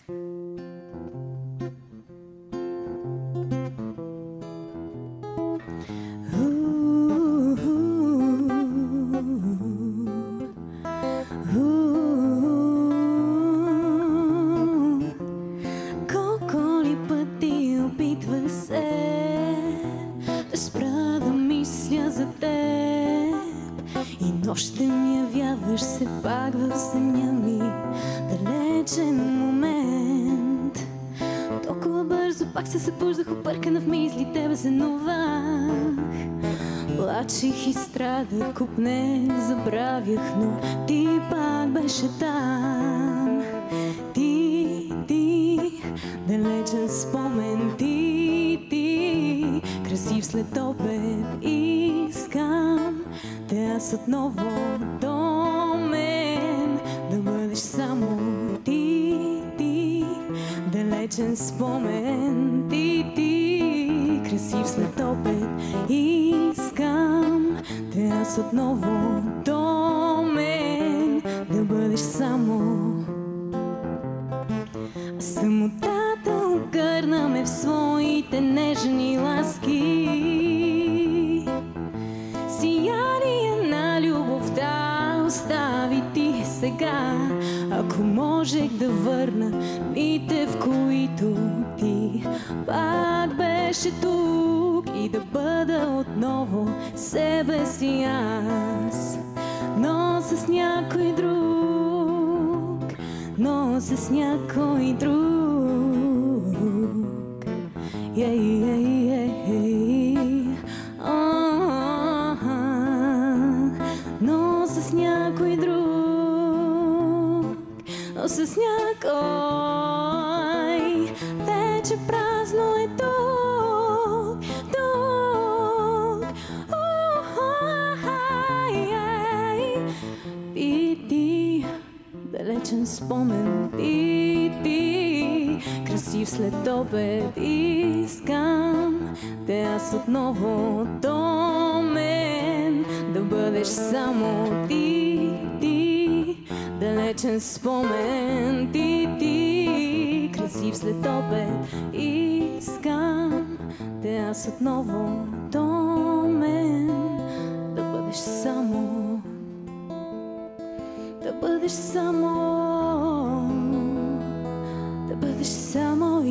Колко ли пъти опитвах се да спра да мисля за теб и нощем явяваш се пак в съня ми, далечен момент. Толкова бързо пак се събуждах объркана в мислите, безенувах. Плачех и страдах, куп не забравях, но ти пак беше там. Ти, далечен спомен, ти, красив след обед. Искам те аз отново до мен, да бъдеш само ти, далечен спомен, ти, красив след обед. Искам те аз отново до мен, да бъдеш само. Самотата огърна ме в своите нежни ласки, сияние на любовта остави ти сега. Ако можех да върна дните, в които ти пак беше тук, и да бъда отново себе си аз, но с някой друг, но с някой друг. Но с някой друг, но с някой. Вече празно е тук, тук. Ти, далечен спомен, ти, красив след обед. Искам те аз отново до мен, да бъдеш само ти, далечен спомен, ти, красив след обед. Искам те аз отново до мен, да бъдеш само, да бъдеш само, да бъдеш само.